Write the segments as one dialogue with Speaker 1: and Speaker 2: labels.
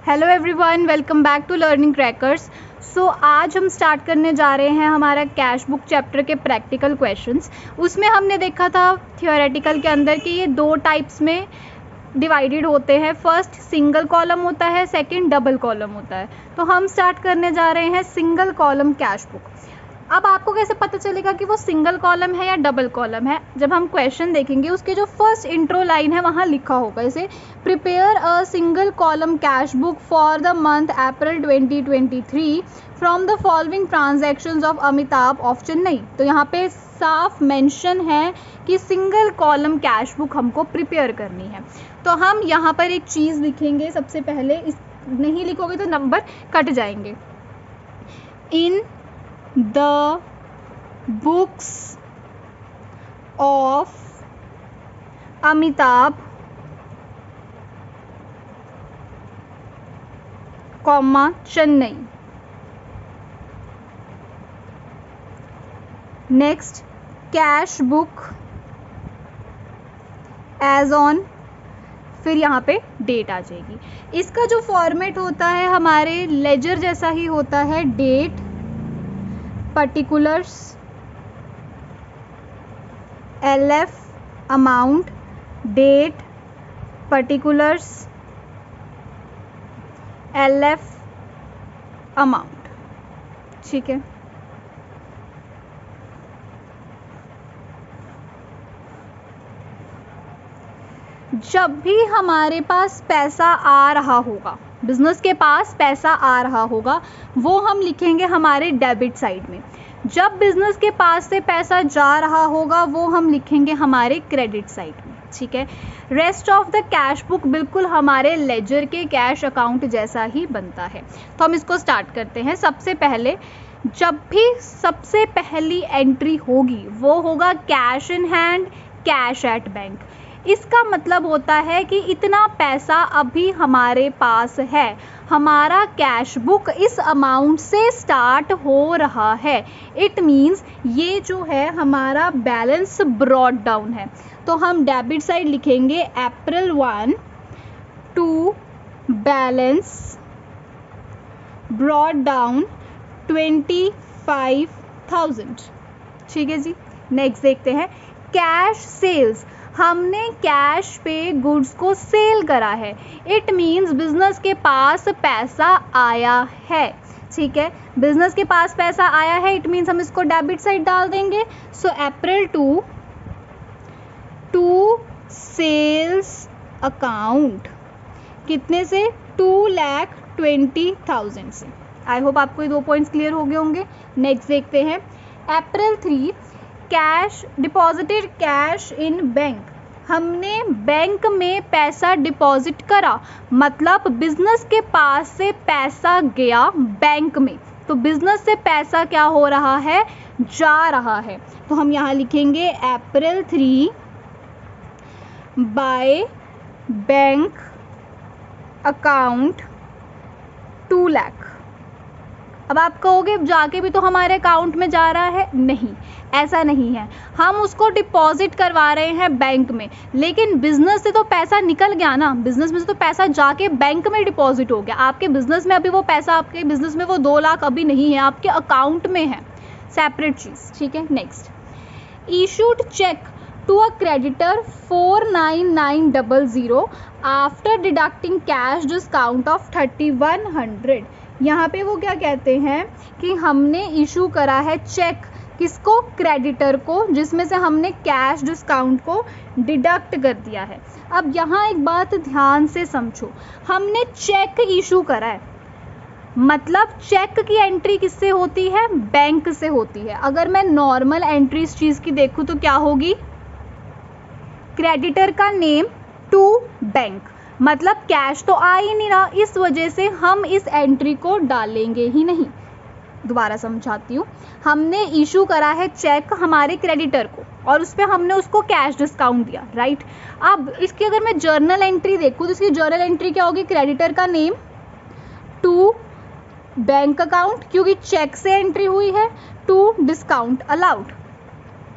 Speaker 1: Hello everyone, welcome back to Learning Crackers. So आज हम start करने जा रहे हैं हमारा कैश बुक चैप्टर के प्रैक्टिकल क्वेश्चंस। उसमें हमने देखा था थियोरेटिकल के अंदर कि ये दो टाइप्स में डिवाइडेड होते हैं। फर्स्ट सिंगल कॉलम होता है, सेकंड डबल कॉलम होता है। तो हम स्टार्ट करने जा रहे हैं सिंगल कॉलम कैश बुक। अब आपको कैसे पता चलेगा कि वो सिंगल कॉलम है या डबल कॉलम है? जब हम क्वेश्चन देखेंगे उसके जो फर्स्ट इंट्रो लाइन है वहाँ लिखा होगा इसे prepare a single column cash book for the month April 2023 from the following transactions of Amitabh of Chennai. तो यहाँ पे साफ मेंशन है कि सिंगल कॉलम कैश बुक हमको प्रिपेयर करनी है। तो हम यहाँ पर एक चीज़ लिखेंगे सबसे पहले, इस नहीं लिखोगे तो नंबर कट जाएंगे। इन the books of Amitabh, Chennai. Next, cash book as on, फिर यहाँ पे डेट आ जाएगी। इसका जो फॉर्मेट होता है हमारे लेजर जैसा ही होता है, date, particulars, LF amount, date, particulars, LF amount। ठीक है, जब भी हमारे पास पैसा आ रहा होगा, बिजनेस के पास पैसा आ रहा होगा, वो हम लिखेंगे हमारे डेबिट साइड में। जब बिजनेस के पास से पैसा जा रहा होगा वो हम लिखेंगे हमारे क्रेडिट साइड में। ठीक है, rest of the cash book बिल्कुल हमारे लेजर के कैश अकाउंट जैसा ही बनता है। तो हम इसको स्टार्ट करते हैं। सबसे पहले जब भी सबसे पहली एंट्री होगी वो होगा cash in hand, cash at bank. इसका मतलब होता है कि इतना पैसा अभी हमारे पास है, हमारा कैश बुक इस अमाउंट से स्टार्ट हो रहा है। इट मीन्स ये जो है हमारा बैलेंस ब्रॉट डाउन है। तो हम डेबिट साइड लिखेंगे अप्रैल 1 टू बैलेंस ब्रॉट डाउन 25,000। ठीक है जी, नेक्स्ट देखते हैं कैश सेल्स। हमने कैश पे गुड्स को सेल करा है। इट मीन्स बिजनेस के पास पैसा आया है। ठीक है, बिजनेस के पास पैसा आया है, इट मीन्स हम इसको डेबिट साइड डाल देंगे। सो अप्रैल 2 टू सेल्स अकाउंट, कितने से? 2,20,000 से। आई होप आपको ये 2 पॉइंट्स क्लियर हो गए होंगे। नेक्स्ट देखते हैं अप्रैल 3 cash deposited cash in bank. हमने बैंक में पैसा डिपॉजिट करा, मतलब बिजनेस के पास से पैसा गया बैंक में। तो बिजनेस से पैसा क्या हो रहा है? जा रहा है। तो हम यहाँ लिखेंगे अप्रैल 3 बाय बैंक अकाउंट 2 लाख। अब आप कहोगे जाके भी तो हमारे अकाउंट में जा रहा है। नहीं, ऐसा नहीं है, हम उसको डिपॉजिट करवा रहे हैं बैंक में, लेकिन बिजनेस से तो पैसा निकल गया ना, बिजनेस में से तो पैसा जाके बैंक में डिपॉजिट हो गया। आपके बिजनेस में अभी वो पैसा, आपके बिजनेस में वो 2 लाख अभी नहीं है, आपके अकाउंट में है, सेपरेट चीज़। ठीक है, next issued cheque to a creditor 49900 after deducting cash discount of 3100। यहाँ पे वो क्या कहते हैं कि हमने इशू करा है चेक, किसको? क्रेडिटर को, जिसमें से हमने कैश डिस्काउंट को डिडक्ट कर दिया है। अब यहाँ एक बात ध्यान से समझो, हमने चेक इशू करा है, मतलब चेक की एंट्री किससे होती है? बैंक से होती है। अगर मैं नॉर्मल एंट्री इस चीज़ की देखूँ तो क्या होगी? क्रेडिटर का नेम टू बैंक, मतलब कैश तो आ ही नहीं रहा, इस वजह से हम इस एंट्री को डालेंगे ही नहीं। दोबारा समझाती हूँ, हमने इशू करा है चेक हमारे क्रेडिटर को और उस पर हमने उसको कैश डिस्काउंट दिया, राइट। अब इसकी अगर मैं जर्नल एंट्री देखूँ तो इसकी जर्नल एंट्री क्या होगी? क्रेडिटर का नेम टू बैंक अकाउंट, क्योंकि चेक से एंट्री हुई है, to discount allowed,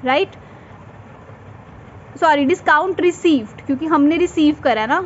Speaker 1: right. Sorry discount received, क्योंकि हमने रिसीव करा ना,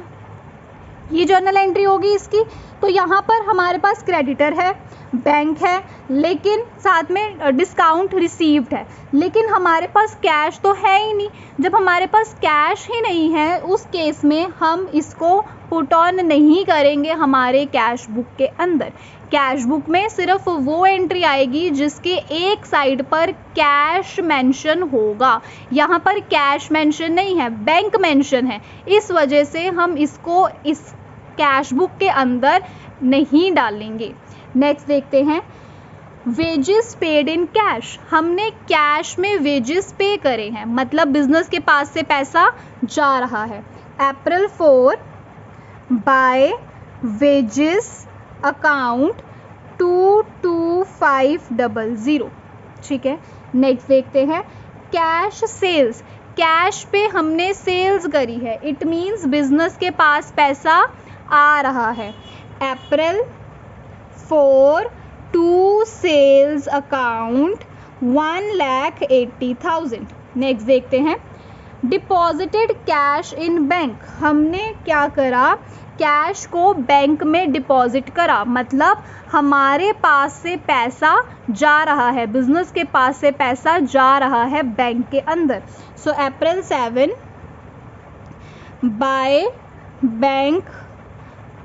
Speaker 1: ये जर्नल एंट्री होगी इसकी। तो यहाँ पर हमारे पास क्रेडिटर है, बैंक है, लेकिन साथ में डिस्काउंट रिसीव्ड है, लेकिन हमारे पास कैश तो है ही नहीं। जब हमारे पास कैश ही नहीं है उस केस में हम इसको पुट ऑन नहीं करेंगे हमारे कैश बुक के अंदर। कैश बुक में सिर्फ वो एंट्री आएगी जिसके एक साइड पर कैश मेंशन होगा। यहाँ पर कैश मेंशन नहीं है, बैंक मेंशन है, इस वजह से हम इसको इस कैश बुक के अंदर नहीं डालेंगे। नेक्स्ट देखते हैं, वेजेस पेड इन कैश। हमने कैश में वेजेस पे करे हैं, मतलब बिजनेस के पास से पैसा जा रहा है। अप्रैल 4 बाय वेजेस अकाउंट 22500। ठीक है। नेक्स्ट देखते हैं, कैश सेल्स। कैश पे हमने सेल्स करी है, इट मीन्स बिजनेस के पास पैसा आ रहा है। अप्रैल 4 टू सेल्स अकाउंट 1,80,000। नेक्स्ट देखते हैं, डिपॉजिटेड कैश इन बैंक। हमने क्या करा, कैश को बैंक में डिपॉजिट करा, मतलब हमारे पास से पैसा जा रहा है, बिजनेस के पास से पैसा जा रहा है बैंक के अंदर। सो अप्रैल 7 बाय बैंक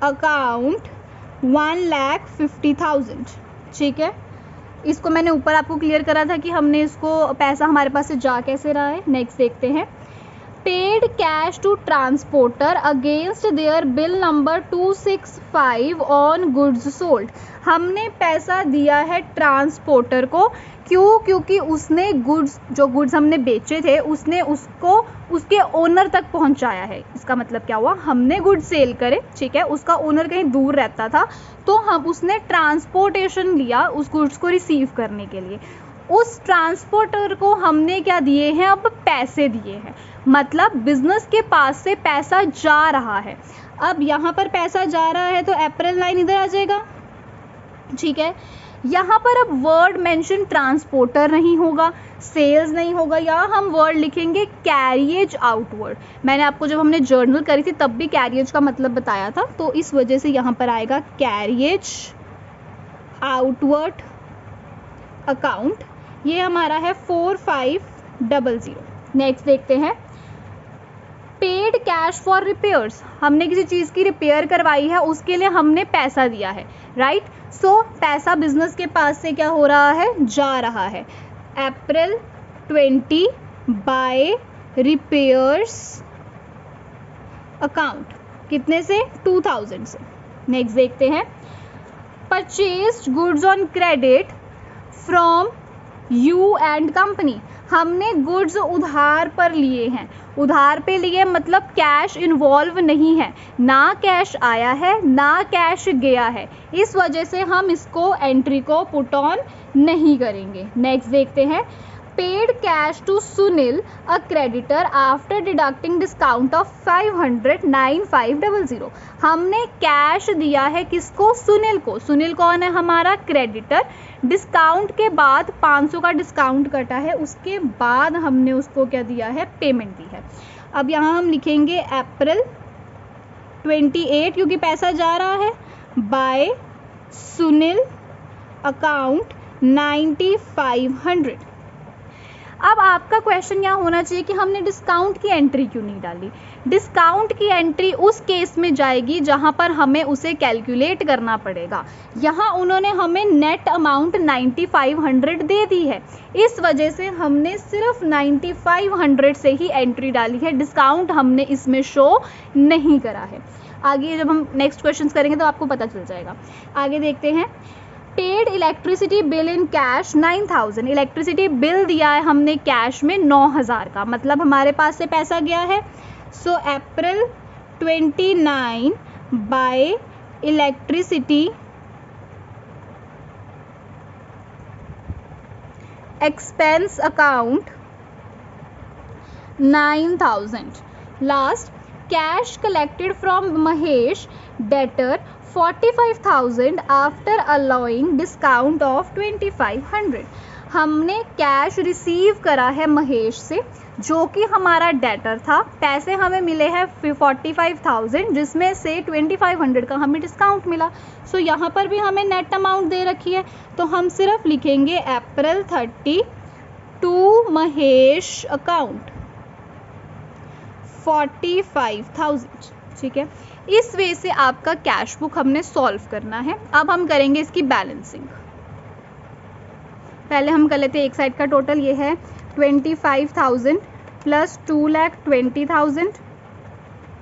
Speaker 1: अकाउंट 1,50,000। ठीक है, इसको मैंने ऊपर आपको क्लियर करा था कि हमने इसको पैसा हमारे पास से जा कैसे रहा है। नेक्स्ट देखते हैं, paid cash to transporter against their bill number 265 on goods sold. हमने पैसा दिया है ट्रांसपोर्टर को, क्यों? क्योंकि उसने जो गुड्स हमने बेचे थे उसने उसको उसके ओनर तक पहुंचाया है। इसका मतलब क्या हुआ, हमने गुड्स सेल करे, ठीक है, उसका ओनर कहीं दूर रहता था, तो उसने ट्रांसपोर्टेशन लिया उस गुड्स को रिसीव करने के लिए। उस ट्रांसपोर्टर को हमने क्या दिए हैं, अब पैसे दिए हैं, मतलब बिजनेस के पास से पैसा जा रहा है। अब यहाँ पर पैसा जा रहा है तो अप्रैल 9 इधर आ जाएगा। ठीक है, यहाँ पर अब वर्ड मेंशन ट्रांसपोर्टर नहीं होगा, सेल्स नहीं होगा, यहाँ हम वर्ड लिखेंगे कैरिएज आउटवर्ड। मैंने आपको जब हमने जर्नल करी थी तब भी कैरिएज का मतलब बताया था, तो इस वजह से यहाँ पर आएगा कैरिएज आउटवर्ड अकाउंट। ये हमारा है 4500। नेक्स्ट देखते हैं, पेड कैश फॉर रिपेयर्स। हमने किसी चीज़ की रिपेयर करवाई है, उसके लिए हमने पैसा दिया है, राइट। सो पैसा बिजनेस के पास से क्या हो रहा है, जा रहा है। अप्रैल 20 बाय रिपेयर्स अकाउंट, कितने से, 2000 से। नेक्स्ट देखते हैं, purchased goods on credit from you and company. हमने गुड्स उधार पर लिए हैं, उधार पे लिए मतलब कैश इन्वॉल्व नहीं है, ना कैश आया है ना कैश गया है, इस वजह से हम इसको एंट्री को पुट ऑन नहीं करेंगे। नेक्स्ट देखते हैं, paid cash to Sunil a creditor after deducting discount of 500 9500। हमने कैश दिया है किसको, सुनील को। सुनील कौन है, हमारा क्रेडिटर। डिस्काउंट के बाद 500 का डिस्काउंट कटा है, उसके बाद हमने उसको क्या दिया है, पेमेंट दी है। अब यहाँ हम लिखेंगे अप्रैल 28 क्योंकि पैसा जा रहा है, बाय सुनील अकाउंट 9500। अब आपका क्वेश्चन यहाँ होना चाहिए कि हमने डिस्काउंट की एंट्री क्यों नहीं डाली। डिस्काउंट की एंट्री उस केस में जाएगी जहाँ पर हमें उसे कैलकुलेट करना पड़ेगा। यहाँ उन्होंने हमें नेट अमाउंट 9500 दे दी है, इस वजह से हमने सिर्फ 9500 से ही एंट्री डाली है, डिस्काउंट हमने इसमें शो नहीं करा है। आगे जब हम नेक्स्ट क्वेश्चन करेंगे तो आपको पता चल जाएगा। आगे देखते हैं, paid electricity bill in cash 9000। Electricity bill दिया है हमने कैश में 9000 का, मतलब हमारे पास से पैसा गया है। So April 29 bye electricity expense account 9000। Last, cash collected from Mahesh debtor 45,000 after allowing discount of 2500। हमने कैश रिसीव करा है महेश से, जो कि हमारा डेटर था। पैसे हमें मिले हैं 45,000, जिसमें से 2500 का हमें डिस्काउंट मिला। सो यहाँ पर भी हमें नेट अमाउंट दे रखी है, तो हम सिर्फ लिखेंगे अप्रैल 30 टू महेश अकाउंट 45,000। ठीक है, इस वे से आपका कैश बुक हमने सॉल्व करना है। अब हम करेंगे इसकी बैलेंसिंग। पहले हम कर लेते हैं एक साइड का टोटल, ये है 25,000 प्लस 2,20,000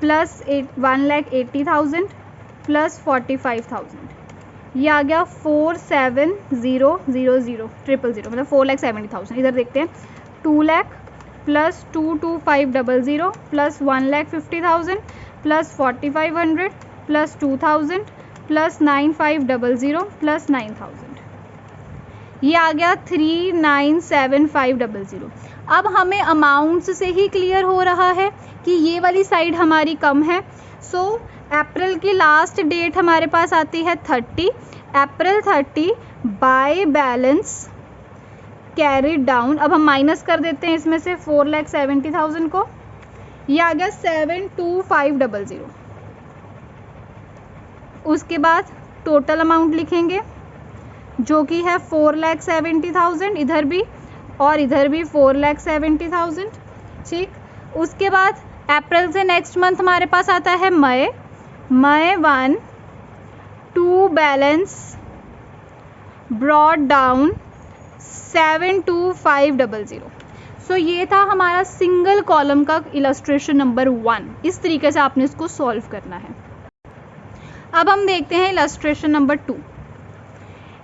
Speaker 1: प्लस 1,80,000 प्लस 45,000, ये आ गया 47,000 मतलब 4,70,000। इधर देखते हैं 2 lakh plus 225,000 plus 1,50,000 plus 4,500 plus 2,000 plus 9,500 plus 9,000, ये आ गया 39,750। अब हमें अमाउंट्स से ही क्लियर हो रहा है कि ये वाली साइड हमारी कम है। सो अप्रैल की लास्ट डेट हमारे पास आती है 30, अप्रैल 30 बाय बैलेंस कैरिड डाउन। अब हम माइनस कर देते हैं इसमें से 4,70,000 को, ये आ गया 7,2500। उसके बाद टोटल अमाउंट लिखेंगे जो कि है 4,70,000, इधर भी और इधर भी 4,70,000। ठीक, उसके बाद अप्रैल से नेक्स्ट मंथ हमारे पास आता है मई 1 टू बैलेंस ब्रॉड डाउन 7,2500। सो ये था हमारा सिंगल कॉलम का इलस्ट्रेशन नंबर 1। इस तरीके से आपने इसको सॉल्व करना है। अब हम देखते हैं illustration number 2।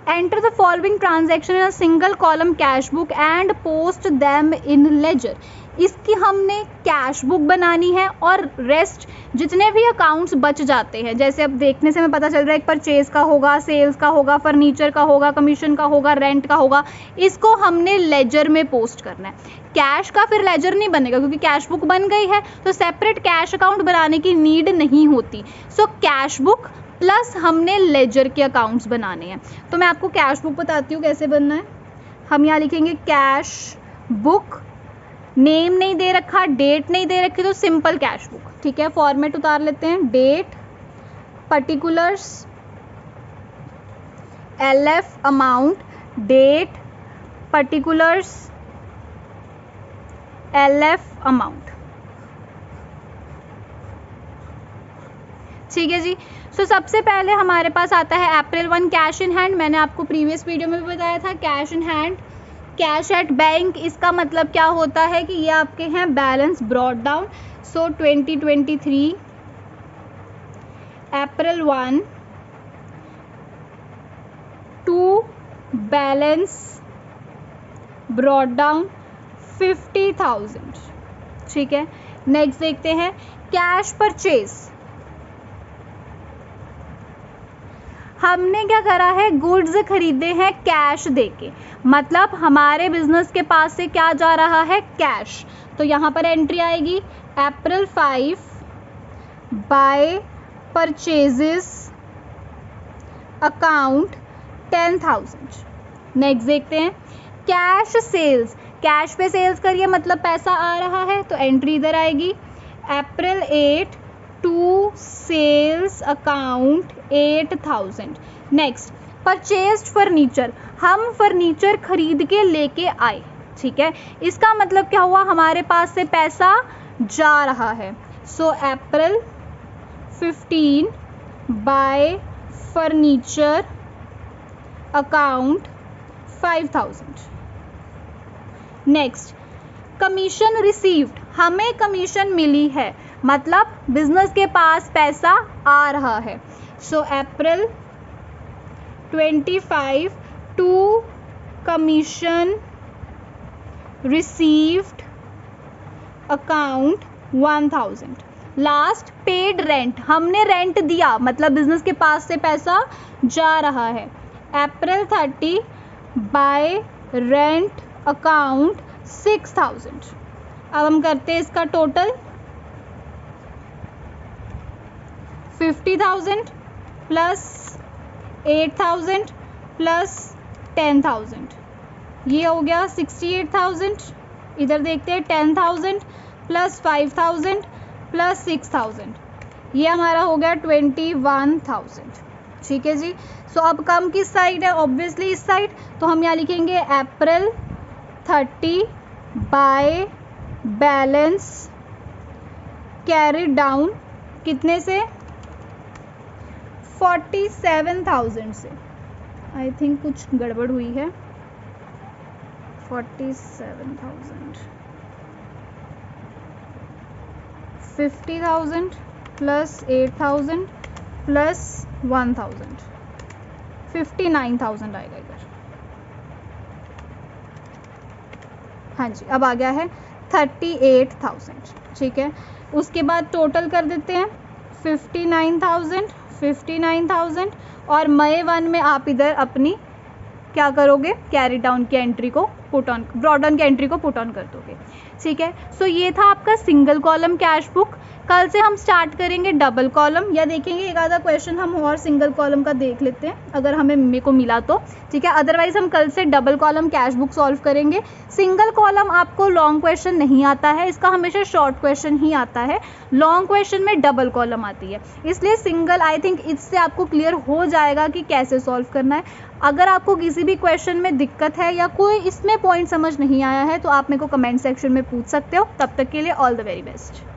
Speaker 1: Enter the following transaction in a single column cash book and post them in ledger. इसकी हमने कैश बुक बनानी है और रेस्ट जितने भी अकाउंट्स बच जाते हैं, जैसे अब देखने से हमें पता चल रहा है एक परचेज का होगा, सेल्स का होगा, फर्नीचर का होगा, कमीशन का होगा, रेंट का होगा, इसको हमने लेजर में पोस्ट करना है। कैश का फिर लेजर नहीं बनेगा क्योंकि कैश बुक बन गई है, तो सेपरेट कैश अकाउंट बनाने की नीड नहीं होती। सो कैश बुक प्लस हमने लेजर के अकाउंट्स बनाने हैं। तो मैं आपको कैश बुक बताती हूँ कैसे बनना है। हम यहाँ लिखेंगे कैश बुक, नेम नहीं दे रखा, डेट नहीं दे रखी, तो सिंपल कैश बुक। ठीक है, फॉर्मेट उतार लेते हैं, date, particulars, LF amount, date, particulars, LF amount. ठीक है जी। सो सबसे पहले हमारे पास आता है अप्रैल 1 कैश इन हैंड। मैंने आपको प्रीवियस वीडियो में भी बताया था cash in hand, cash at bank. इसका मतलब क्या होता है कि ये आपके हैं balance brought down. So 2023 April 1 to balance brought down 50,000। ठीक है, नेक्स्ट देखते हैं कैश परचेज। हमने क्या करा है, गुड्स खरीदे हैं कैश देके, मतलब हमारे बिजनेस के पास से क्या जा रहा है, कैश। तो यहाँ पर एंट्री आएगी अप्रैल 5 बाय परचेजेस अकाउंट 10,000। नेक्स्ट देखते हैं कैश सेल्स। कैश पे सेल्स करिए मतलब पैसा आ रहा है, तो एंट्री इधर आएगी April 8 to sales account 8,000। Next purchased furniture, हम फर्नीचर खरीद के लेके आए। ठीक है, इसका मतलब क्या हुआ, हमारे पास से पैसा जा रहा है। So April 15 by furniture account 5,000। Next commission received, हमें कमीशन मिली है मतलब बिजनेस के पास पैसा आ रहा है। So April 25 to commission received account 1,000। Last paid rent, हमने रेंट दिया मतलब बिजनेस के पास से पैसा जा रहा है। अप्रैल 30 बाय रेंट अकाउंट 6,000। अब हम करते हैं इसका टोटल 50,000 प्लस 8,000 प्लस 10,000 ये हो गया 68,000, इधर देखते हैं 10,000 प्लस 5,000 प्लस 6,000, ये हमारा हो गया 21,000। ठीक है जी। सो अब कम किस साइड है? ऑब्वियसली इस साइड, तो हम यहाँ लिखेंगे अप्रैल 30 बाय बैलेंस कैरिड डाउन कितने से? 47,000 से। आई थिंक कुछ गड़बड़ हुई है। 47,000 50,000 प्लस 8,000 प्लस 1,000 59,000 आएगा इधर। हाँ जी, अब आ गया है 38,000। ठीक है, उसके बाद टोटल कर देते हैं 59,000 और मई 1 में आप इधर अपनी क्या करोगे? कैरी डाउन की एंट्री को पुट ऑन, ब्रॉड डाउन की एंट्री को पुट ऑन कर दोगे। ठीक है, सो ये था आपका सिंगल कॉलम कैश बुक। कल से हम स्टार्ट करेंगे डबल कॉलम, या देखेंगे एक आधा क्वेश्चन हम और सिंगल कॉलम का देख लेते हैं अगर हमें मेरे को मिला तो। ठीक है, अदरवाइज हम कल से double column cash book solve करेंगे। सिंगल कॉलम आपको लॉन्ग क्वेश्चन नहीं आता है, इसका हमेशा शॉर्ट क्वेश्चन ही आता है। लॉन्ग क्वेश्चन में डबल कॉलम आती है, इसलिए सिंगल आई थिंक इससे आपको क्लियर हो जाएगा कि कैसे सॉल्व करना है। अगर आपको किसी भी क्वेश्चन में दिक्कत है या कोई इसमें पॉइंट समझ नहीं आया है तो आप मेरे को कमेंट सेक्शन में पूछ सकते हो। तब तक के लिए ऑल द वेरी बेस्ट।